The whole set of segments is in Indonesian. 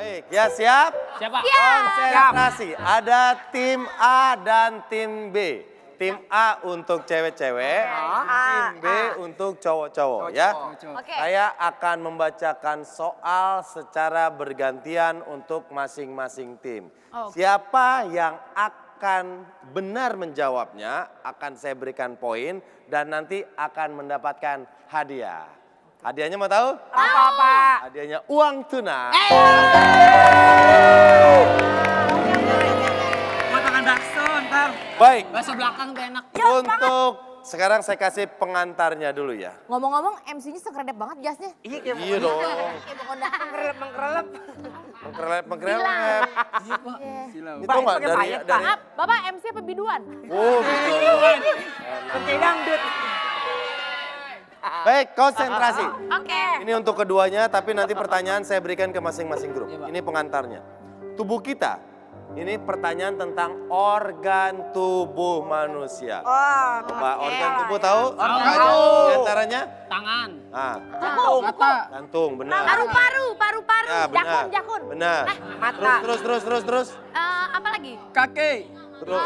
Baik, ya siap? Siapa? Konsentrasi. Ada tim A dan tim B. Tim A untuk cewek-cewek, tim B untuk cowok-cowok ya. Oke. Saya akan membacakan soal secara bergantian untuk masing-masing tim. Siapa yang akan benar menjawabnya akan saya berikan poin dan nanti akan mendapatkan hadiah. Hadiahnya mau tahu? Apa? Hadiahnya uang tunai. Buat makan bakso ntar. Baik, Bahasa belakang tuh enak. untuk sekarang saya kasih pengantarnya dulu ya. Ngomong-ngomong MC-nya sekredep banget jasnya. Iya dong. Kayak kondangan. Mengkerelep. Mengkrelep. Itu nggak dari Maaf, Bapak MC apa biduan? Oh, gitu. Kayak dangdut. Baik, konsentrasi. Oke. Ini untuk keduanya, tapi nanti pertanyaan saya berikan ke masing-masing grup. Ini pengantarnya. Tubuh kita, ini pertanyaan tentang organ tubuh manusia. Coba organ tubuh tahu? Tahu. Di antaranya? Tangan. Ah, Mata. jantung, benar. Paru-paru. Ya, benar. Jakun. Benar. Mata. Terus. Apa lagi? Kaki. Terus.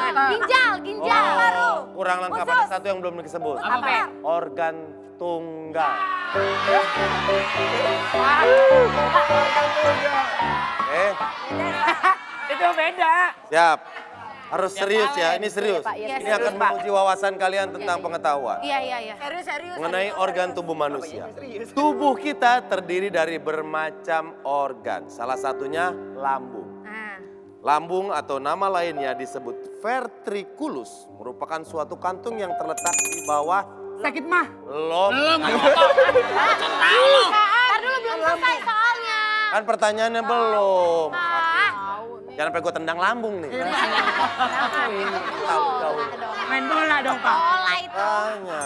Ginjal. Paru. Kurang lengkap, ada satu yang belum disebut. Apa? Organ tunggal. Oke, Itu beda. siap. Harus serius ya, ini serius. Pak, iya, Ini akan menguji wawasan kalian tentang pengetahuan Iya. Serius. mengenai organ tubuh manusia. Tubuh kita terdiri dari bermacam organ, salah satunya lambung. Lambung atau nama lainnya disebut ventriculus merupakan suatu kantung yang terletak di bawah Sakit mah. lobster. Ntar dulu belum selesai soalnya. Kan pertanyaannya belum. Pak. Jangan sampai gue tendang lambung nih. Tahu. Main bola dong, Pak. Pola itu. Tanya.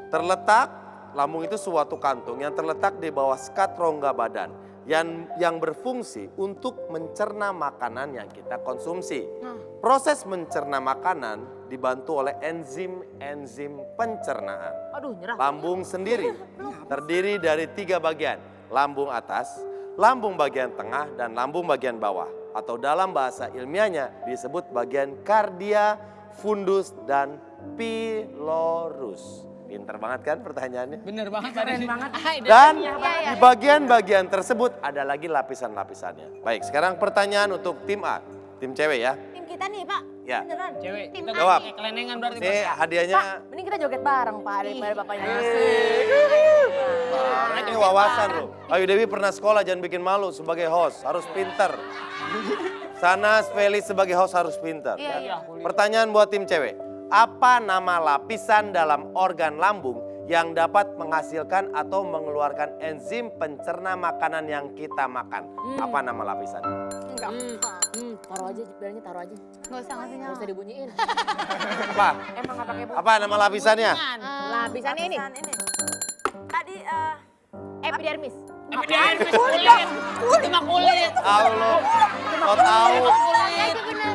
Terletak, lambung itu suatu kantung yang terletak di bawah skat rongga badan. Yang berfungsi untuk mencerna makanan yang kita konsumsi. Proses mencerna makanan dibantu oleh enzim pencernaan. Aduh, nyerah. Lambung sendiri terdiri dari 3 bagian. Lambung atas, lambung bagian tengah, dan lambung bagian bawah. Atau dalam bahasa ilmiahnya disebut bagian kardia, fundus, dan pylorus. Pinter banget kan pertanyaannya? Bener banget. Keren banget. Dan di bagian-bagian tersebut ada lagi lapisan-lapisannya. Baik, sekarang pertanyaan untuk tim A. Tim cewek ya. Tim kita nih, Pak. Ya. Beneran. Cewek. Tim Kita Jawab. kayak kelenengan berarti. Ini hadiahnya, Mending kita joget bareng, Pak. Daripada bapaknya. ini wawasan loh. Ayu Dewi pernah sekolah, jangan bikin malu sebagai host. Harus pinter. Sana Feli sebagai host harus pinter. Iya. Pertanyaan buat tim cewek. Apa nama lapisan dalam organ lambung yang dapat menghasilkan atau mengeluarkan enzim pencerna makanan yang kita makan? Apa nama lapisannya? Enggak. Taruh aja, belnya taruh aja. Nggak usah ngasih Nggak usah dibunyiin. Apa? Emang nggak pakai bunyi. Apa nama lapisannya? Lapisannya ini. Tadi Epidermis. Epidermis kulit. Itu mah kulit. Allah, kau tahu, Kulit. Itu bener.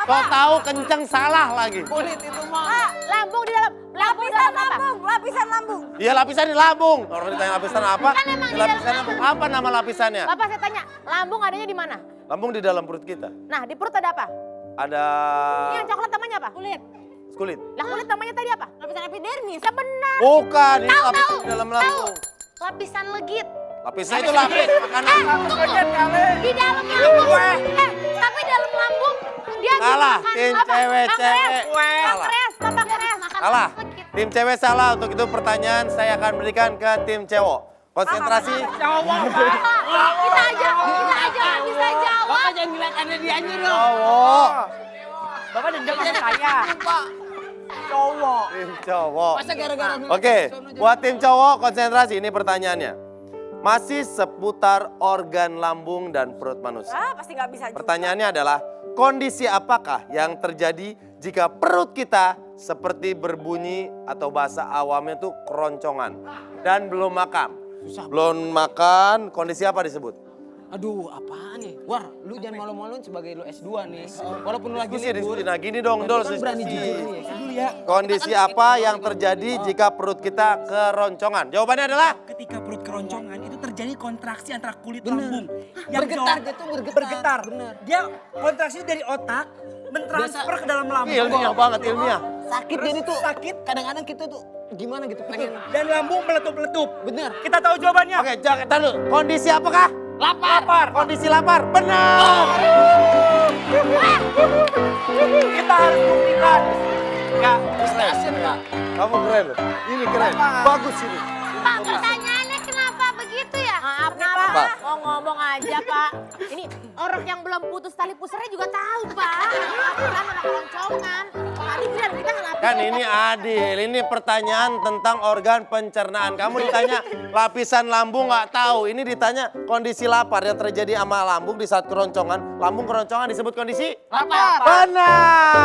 kau tahu kenceng salah lagi. Kulit itu mah. Lambung di dalam. Lambung di dalam apa? lapisan lambung. Iya lapisan di lambung. Orang ditanya lapisan apa? Kan emang Di di lapisan dalam apa? Apa nama lapisannya? Bapak saya tanya, lambung adanya di mana? Lambung di dalam perut kita. Nah, di perut ada apa? Ada Ini yang coklat namanya apa? Kulit. kulit. Lah kulit namanya tadi apa? Lapisan epidermis. Ya benar. Bukan, ini Tahu, lapisan tahu, di dalam tahu. lambung. Lapisan legit. Lapisan itu lapis makanan. Di dalam lambung. Tapi dalam lambung dia Salah, makan tim apa? cewek-cewek. Pankreas, pankreas. Makan Salah. legit. Tim cewek salah. Untuk itu pertanyaan saya akan berikan ke tim cowok. Konsentrasi. Cowok, Pak. Kita aja nggak bisa jawab. Bapak jangan ngeliatannya dia aja dong. Cowok. Bapak dendam sama saya. Cowok. Tim cowok. Masa gara-gara dulu. Oke, buat tim cowok konsentrasi. Ini pertanyaannya. Masih seputar organ lambung dan perut manusia. Pasti nggak bisa juga. Pertanyaannya adalah, kondisi apakah yang terjadi jika perut kita seperti berbunyi atau bahasa awamnya itu keroncongan dan belum makan? Belum makan, kondisi apa disebut? Aduh, apaan nih? War, lu jangan malu-maluin sebagai lu S2 nih. Walaupun lu lagi libur. Diskusi. Nah gini dong, Dol. Kan berani jujur nih. Dulu ya. Kondisi apa yang terjadi jika perut kita keroncongan? Jawabannya adalah Ketika perut keroncongan itu terjadi terjadi kontraksi antara kulit Bener. lambung. Bergetar gitu, bergetar. Bener. Dia kontraksi dari otak mentransfer ke dalam lambung. Ilmiah banget, ilmiah. Sakit Terus jadi tuh. sakit. Kadang-kadang kita tuh gimana gitu pengen. Dan lambung meletup-letup. Bener. Kita tahu jawabannya. Oke, jangan tahan dulu. Kondisi apakah? Lapar. Kondisi lapar. Benar. Kita harus buktikan. Ya, Stasiun Pak. Kamu keren loh. Ini keren. Bagus ini. Pak, pertanyaannya kenapa begitu ya? Maaf nih Pak. Pak, mau ngomong aja Pak. Ini Orang yang belum putus tali pusarnya juga tahu, Pak. Kan anak keroncongan. Tadi bilang kita ngelapisin. Kan ini adil, ini pertanyaan tentang organ pencernaan. Kamu ditanya lapisan lambung nggak tahu, ini ditanya kondisi lapar yang terjadi sama lambung di saat keroncongan. Lambung keroncongan disebut kondisi Lapar. benar.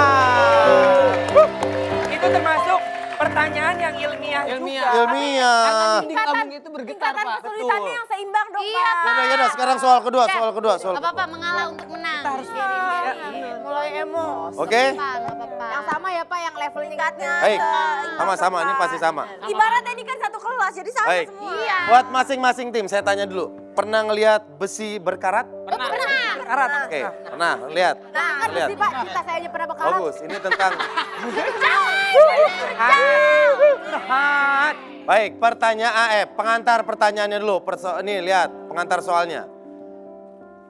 itu termasuk pertanyaan yang ilmiah Ilmiah. juga. Ilmiah. Karena dinding lambung itu bergetar tingkatan Pak. kesulitannya yang seimbang dong Iya, Pak. Yaudah, sekarang soal kedua. Gak Soal apa-apa, kedua. mengalah untuk menang. Kita harus Mulai emosi. Oke? Pak, nggak apa-apa. Yang sama ya Pak, yang level tingkatnya. Baik, seimbang sama-sama, dong, ini Pak. pasti sama. Ibaratnya ini kan satu kelas, jadi sama Baik, semua. Iya. buat masing-masing tim, saya tanya dulu. Pernah ngelihat besi berkarat? Pernah. Karat. Oke, pernah, lihat. Nah kan Lihat. mesti Pak, kita saya aja pernah bekalan. Bagus, ini tentang... Hat. Baik, pengantar pertanyaannya dulu. Nih, lihat pengantar soalnya.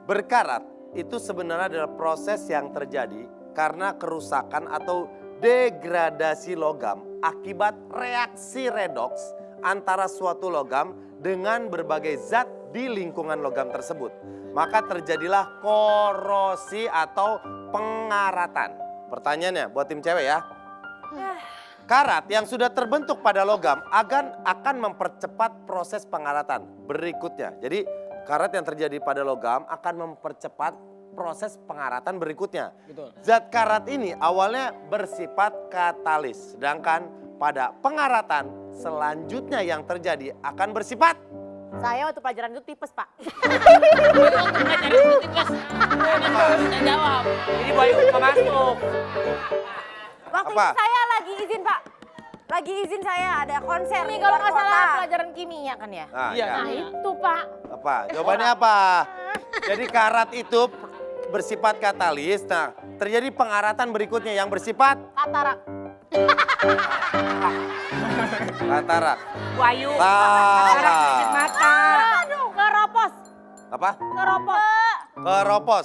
Berkarat itu sebenarnya adalah proses yang terjadi karena kerusakan atau degradasi logam akibat reaksi redoks antara suatu logam dengan berbagai zat di lingkungan logam tersebut. Maka terjadilah korosi atau pengaratan. Pertanyaannya buat tim cewek ya. Karat yang sudah terbentuk pada logam akan mempercepat proses pengaratan berikutnya. Jadi karat yang terjadi pada logam akan mempercepat proses pengaratan berikutnya. Betul. Zat karat ini awalnya bersifat katalis, sedangkan pada pengaratan selanjutnya yang terjadi akan bersifat Saya waktu pelajaran itu tipes Pak. Saya jawab. Ini Bayu nggak masuk. Waktu Apa? itu saya lagi izin Pak. Lagi izin saya ada konser. Ini di kalau luar nggak salah kota. pelajaran kimia kan ya? Nah, Iya. ya. Nah itu, Pak. Apa? Jawabannya apa? Jadi karat itu bersifat katalis. Nah, terjadi pengaratan berikutnya yang bersifat Katarak. katarak. Bayu. Salah. Sakit mata. Aduh, keropos. Apa? Keropos. Keropos.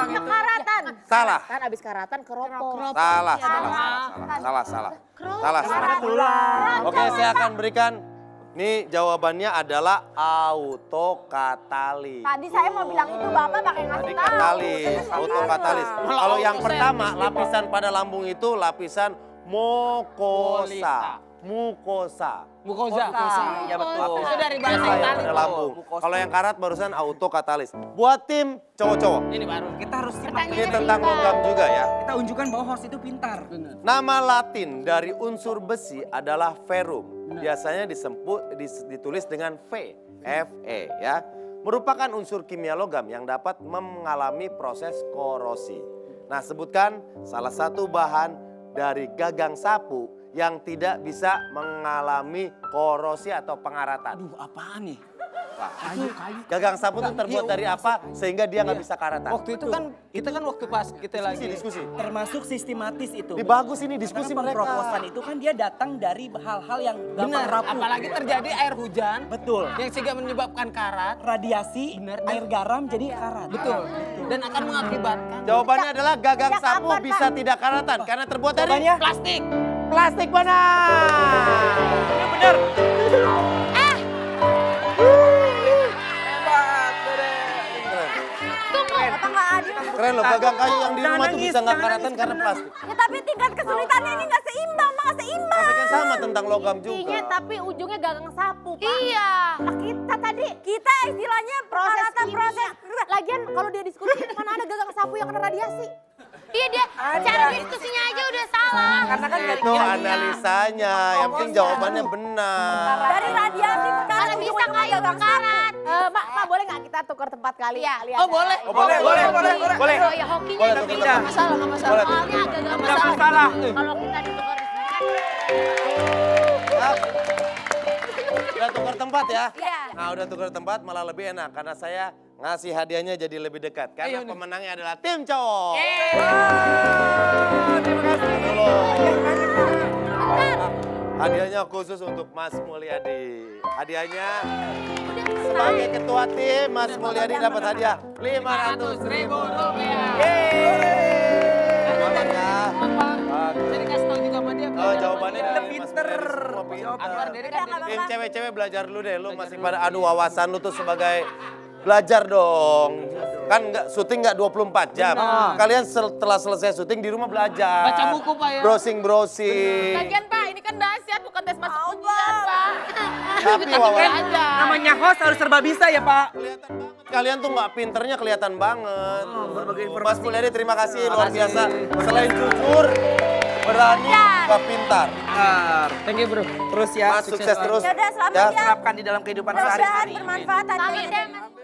Kekaratan. Salah. Kan abis karatan keropos. Salah. Oke, saya akan berikan. Nih jawabannya adalah autokatalis. Tadi saya mau bilang itu Bapak pakai ngasih Tadi tahu. katalis, autokatalis. Kalau yang pertama lapisan pada lambung itu lapisan mukosa. Mukosa. Mukosa. Iya betul. Itu dari bahasa Mukosa yang Itali. pada lambung. Kalau yang karat barusan autokatalis. Buat tim cowok-cowok. Ini baru. Kita harus Ini tentang logam juga ya. kita unjukkan bahwa host itu pintar. Nama Latin dari unsur besi adalah ferrum. Biasanya ditulis dengan V, Fe ya. Merupakan unsur kimia logam yang dapat mengalami proses korosi. Nah, sebutkan salah satu bahan dari gagang sapu yang tidak bisa mengalami korosi atau pengaratan. Aduh, apaan nih? Gagang sapu itu terbuat dari apa sehingga dia nggak bisa karatan? Waktu itu kan kita waktu pas kita lagi Diskusi. Termasuk sistematis itu. Ini bagus ini diskusi Karena mereka. pemroposan itu kan dia datang dari hal-hal yang gampang benar, rapuh. apalagi terjadi air hujan Betul. yang sehingga menyebabkan karat. Radiasi, Benar. air garam jadi karat. Betul. Dan akan mengakibatkan Jawabannya adalah gagang Sejak sapu kapan, bisa tidak karatan karena terbuat dari Jawabannya plastik. plastik benar. ini benar. Bapak nggak adil. Keren loh, gagang kayu yang di Jangan rumah tuh nangis, bisa nggak jangan karatan nangis, karena beneran. plastik. Ya tapi tingkat kesulitannya ini nggak seimbang, nggak seimbang. Tapi kan sama tentang logam Intinya juga. tapi ujungnya gagang sapu, Pak. Iya. Lah kita tadi, kita istilahnya peralatan proses. Lagian kalau dia diskusi mana ada gagang sapu yang kena radiasi. Iya dia, cara diskusinya aja udah salah. Karena kan dari Itu analisanya, yang penting jawabannya benar. Dari radiasi Mana bisa kayu berkarat. Pak, boleh nggak kita tukar tempat kali? Iya. Oh, boleh. Oh, boleh. Oh, ya hokinya Boleh, di tukar sini. tempat. Nggak masalah, nggak masalah. Boleh. Soalnya agak Nggak masalah. masalah. Kalau kita ditukar di sini kan Siap. Kita tukar tempat. tempat ya. Iya. Nah udah tukar tempat malah lebih enak karena saya ngasih hadiahnya jadi lebih dekat. Karena pemenangnya adalah tim cowok. Terima kasih. Hadiahnya khusus untuk Mas Mulyadi. Hadiahnya sebagai ketua tim Mas Mulyadi dapat hadiah 500.000 rupiah. Selamat ya. Jadi kasih tahu juga sama dia. Oh, jawabannya dari Mas Pinter. Mulyadi semua pinter. Akbar dari kan Tim cewek-cewek belajar dulu deh, lu masih pada aduh wawasan lu tuh sebagai belajar dong. Kan nggak syuting nggak 24 jam. Kalian setelah selesai syuting di rumah belajar. Baca buku, Pak, ya. Browsing. Lagian Pak, ini kan dahsyat bukan tes masuk ujian Pak. Tapi wawasan Namanya host harus serba bisa ya Pak. kelihatan banget. Kalian tuh nggak pinternya kelihatan banget. Berbagai Mas informasi. Mulyadi terima kasih luar biasa. Selain jujur, berani, juga pintar. Thank you, bro. Terus ya. Mas sukses terus. Ya udah, selamat Ya. ya. Terapkan di dalam kehidupan Mudah-mudahan sehari-hari. bermanfaat. Amin deh Mas.